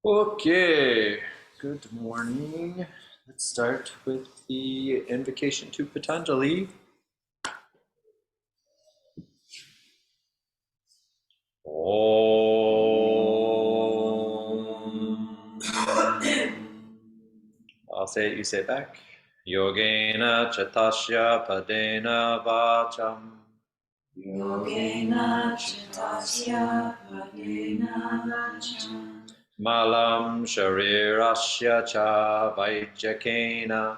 Okay, good morning. Let's start with the invocation to Patanjali. Om. I'll say it, you say it back. Yogena chatasya padena vacham. Yogena chitasya padena vacham. Malam sharirasya cha vaijjakena.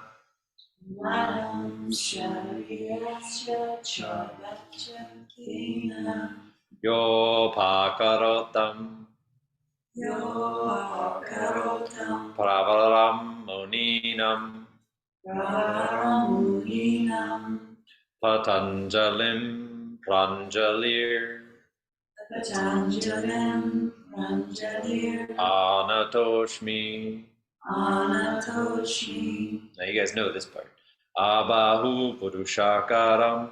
Malam sharirasya cha vachakena. Yopakarotam. Yopakarotam. Pravaram muninam. Pravaram Patanjalim Pranjalir Patanjalim Pranjalir Anatoshmi. Anatoshmi. Now you guys know this part. Abahu Purushakaram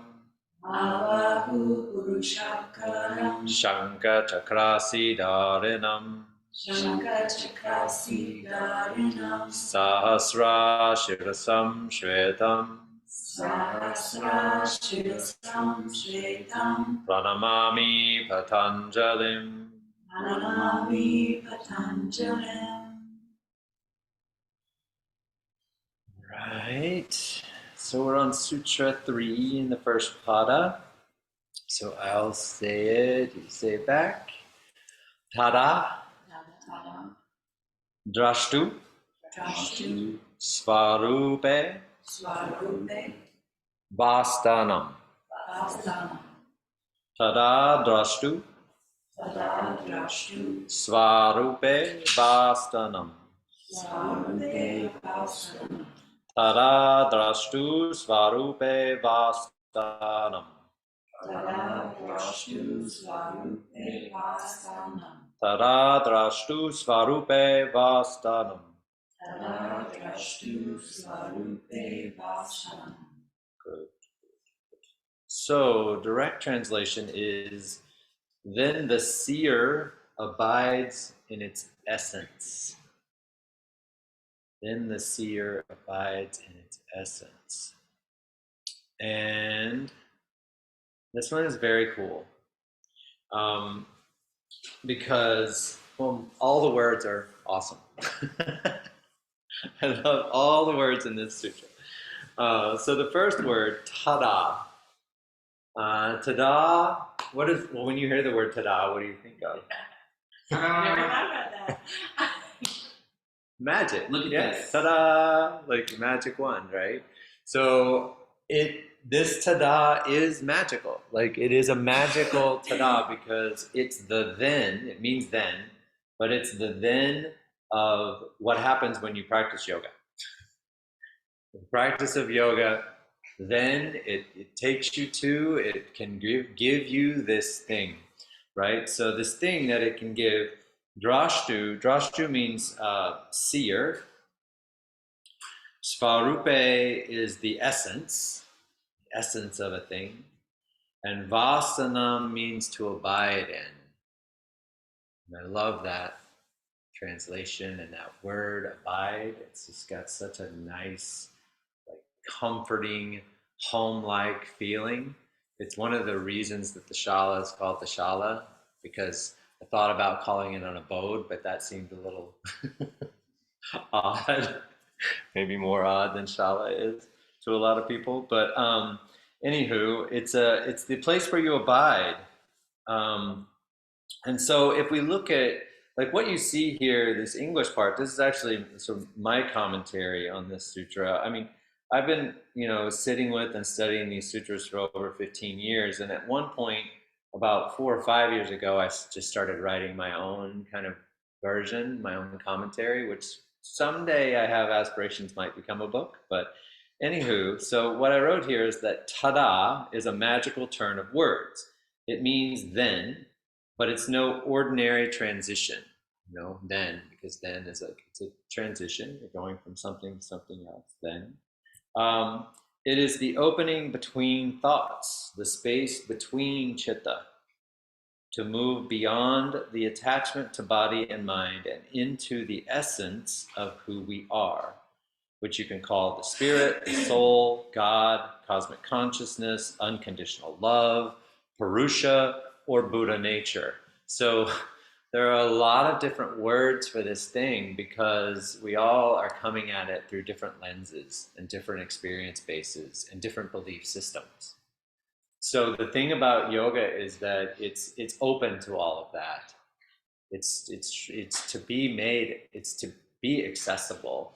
Avahu Purushakaram Shanka Chakrasi Dharinam Shankachakrasi Dharinam Sahasra Shirasam Shvetam Sahasra Shirasam Shvetam Pranamami Patanjalim. Pranamami Patanjalim. Right. So we're on Sutra 3 in the first pada. So I'll say it, you say it back. Tada, drashtu, Drashtu svarupe, Svarupe vastanam. Vastanam Tada, drashtu, Tada Drashtu svarupe, vastanam. Svarupe Vastanam Tada, drashtu, svarupe, vastanam. Tada Drashtu Svarupe Vastanam Tada, drashtu, svarupe, vastanam. Tada Drashtu Svarupe Vastanam. Good. So, direct translation is, then the seer abides in its essence. Then the seer abides in its essence. And this one is very cool. Because, well, all the words are awesome. I love all the words in this sutra. So the first word, tada. Tada, when you hear the word tada, what do you think of? Never thought about that. Magic. Look at yes. this. Tada, like magic wand, right? So this tada is magical. Like it is a magical tada because it's the then, it means then, but it's the then of what happens when you practice yoga. The practice of yoga, then it takes you to, it can give you this thing, right? So this thing that it can give, drashtu means seer. Svarupe is the essence of a thing. And vasanam means to abide in. And I love that translation and that word abide. It's just got such a nice, like comforting, home-like feeling. It's one of the reasons that the shala is called the shala, because I thought about calling it an abode, but that seemed a little odd, maybe more odd than shala is to a lot of people. But anywho, it's the place where you abide. And so if we look at like what you see here, this English part, this is actually sort of my commentary on this sutra. I mean, I've been, sitting with and studying these sutras for over 15 years. And at one point, about 4 or 5 years ago, I just started writing my own kind of version, my own commentary, which someday I have aspirations might become a book. But anywho, so what I wrote here is that tada is a magical turn of words. It means then, but it's no ordinary transition, then, because then is it's a transition. You're going from something to something else, then. It is the opening between thoughts, the space between chitta. to move beyond the attachment to body and mind and into the essence of who we are, which you can call the spirit, the soul, God, cosmic consciousness, unconditional love, Purusha, or Buddha nature. So there are a lot of different words for this thing because we all are coming at it through different lenses and different experience bases and different belief systems. So the thing about yoga is that it's open to all of that. It's to be made. It's to be accessible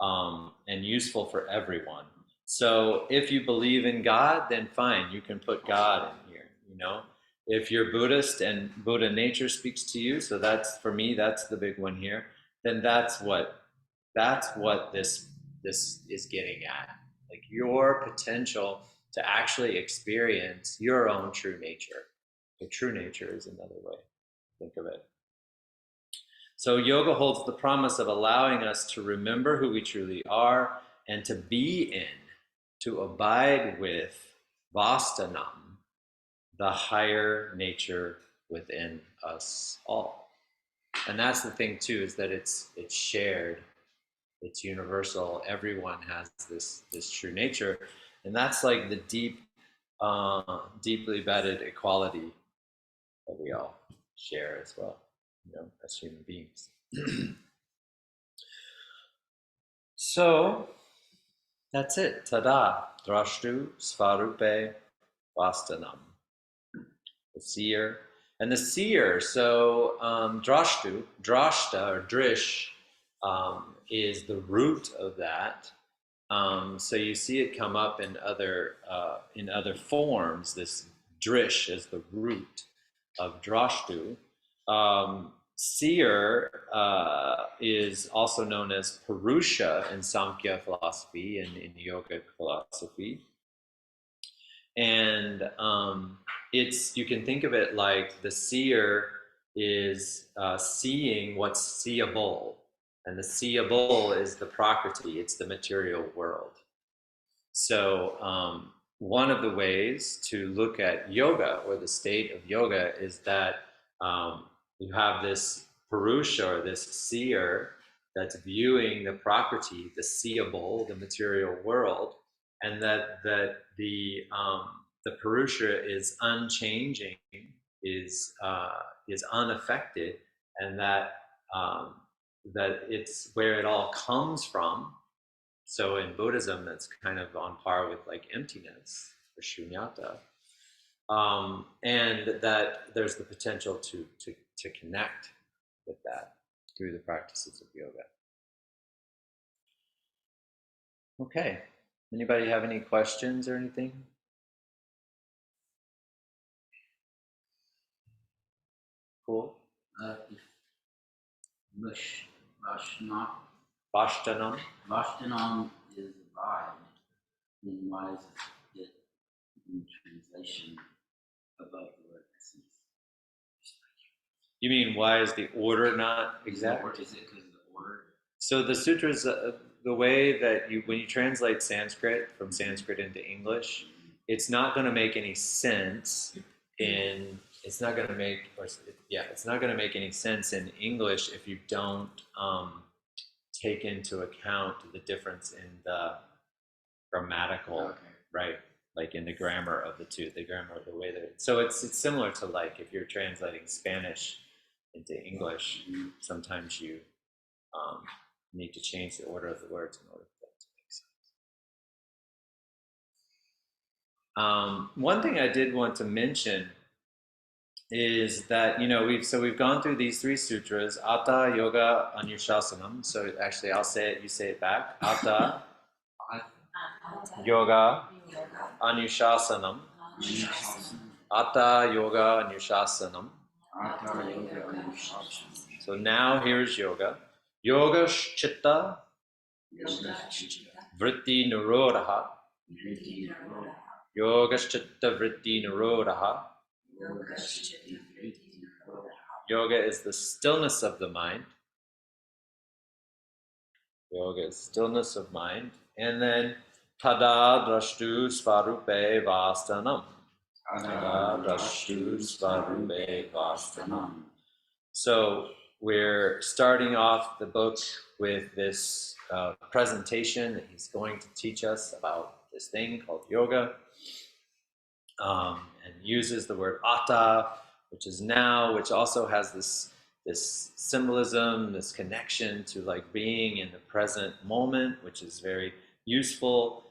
and useful for everyone. So if you believe in God, then fine, you can put God in here. You know, if you're Buddhist and Buddha nature speaks to you, so that's for me. That's the big one here. Then that's what this is getting at. Like your potential to actually experience your own true nature. The true nature is another way to think of it. So yoga holds the promise of allowing us to remember who we truly are and to be in, to abide with vastanam, the higher nature within us all. And that's the thing too, is that it's shared, it's universal. Everyone has this true nature, and that's like the deeply embedded equality that we all share as well, as human beings. So that's it. Tada, drashtu, svarupe, vastanam. The seer. And the seer, so drashtu, drashta or drish, is the root of that. So you see it come up in other forms. This drish is the root of drashtu. Seer is also known as Purusha in Samkhya philosophy and in yogic philosophy. And you can think of it like the seer is seeing what's seeable. And the seeable is the prakriti, it's the material world. So one of the ways to look at yoga or the state of yoga is that you have this Purusha or this seer that's viewing the prakriti, the seeable, the material world, and that the Purusha is unchanging, is unaffected, and that it's where it all comes from. So in Buddhism, that's kind of on par with like emptiness or shunyata, and that there's the potential to connect with that through the practices of yoga. Okay. Anybody have any questions or anything? Cool. Vashtanam. Vashtanam is abide. Then why is it in translation above the word essence? You mean why is the order not exact? Is it because of the order? So the sutras, the way that when you translate Sanskrit from Sanskrit into English, it's not going to make any sense it's not going to make any sense in English if you don't take into account the difference in the grammatical, right? Like in the grammar of the two, the grammar of the way that so it's similar to like if you're translating Spanish into English, sometimes you need to change the order of the words in order for that to make sense. One thing I did want to mention is that we've gone through these three sutras: Atta, Yoga, Anushasanam. So actually, I'll say it. You say it back. Atta, Yoga, Anushasanam. Atta, Yoga, Anushasanam. So now here's yoga. Yoga Chitta Vritti Nirodha. Yoga Chitta Vritti Nirodha. Yoga is the stillness of the mind. Yoga is stillness of mind. And then Tada Drashtu Svarupe Vastanam. Drashtu Svarupe Vastanam. So we're starting off the book with this presentation that he's going to teach us about this thing called yoga, and uses the word atta, which is now, which also has this symbolism, this connection to like being in the present moment, which is very useful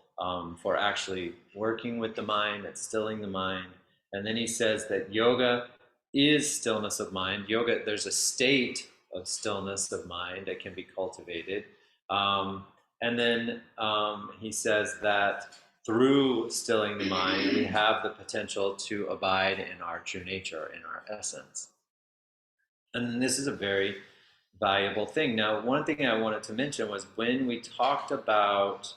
for actually working with the mind and stilling the mind. And then he says that yoga is stillness of mind. Yoga, there's a state of stillness of mind that can be cultivated. And then he says that through stilling the mind, we have the potential to abide in our true nature, in our essence. And this is a very valuable thing. Now, one thing I wanted to mention was when we talked about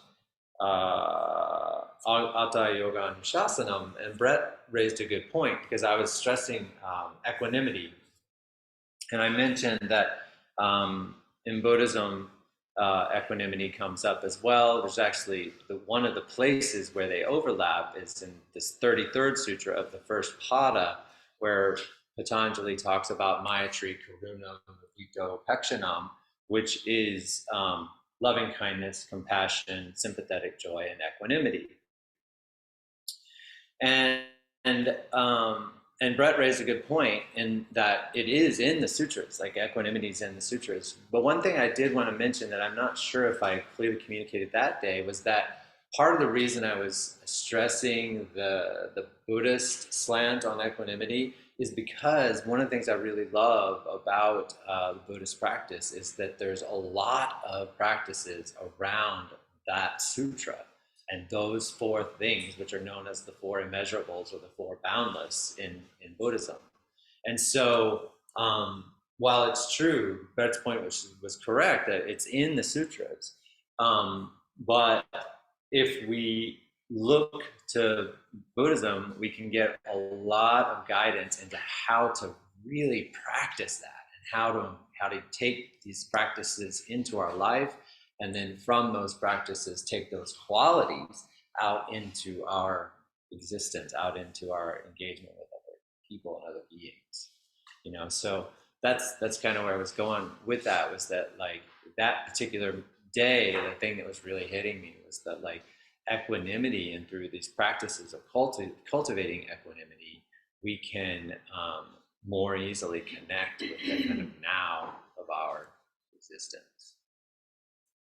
Atta Yoga Anushasanam, and Brett raised a good point because I was stressing equanimity. And I mentioned that in Buddhism, equanimity comes up as well. There's actually one of the places where they overlap is in this 33rd sutra of the first pada, where Patanjali talks about Maitri Karuna Mudita Upekshanam, which is loving kindness, compassion, sympathetic joy, and equanimity. And Brett raised a good point in that it is in the sutras, like equanimity is in the sutras. But one thing I did want to mention that I'm not sure if I clearly communicated that day was that part of the reason I was stressing the Buddhist slant on equanimity is because one of the things I really love about the Buddhist practice is that there's a lot of practices around that sutra. And those four things, which are known as the four immeasurables or the four boundless in Buddhism. And so, while it's true, Brett's point was correct, that it's in the sutras. But if we look to Buddhism, we can get a lot of guidance into how to really practice that and how to take these practices into our life, and then from those practices take those qualities out into our existence, out into our engagement with other people and other beings. So that's kind of where I was going with that, was that like that particular day, the thing that was really hitting me was that like equanimity, and through these practices of cultivating equanimity, we can more easily connect with the kind of now of our existence.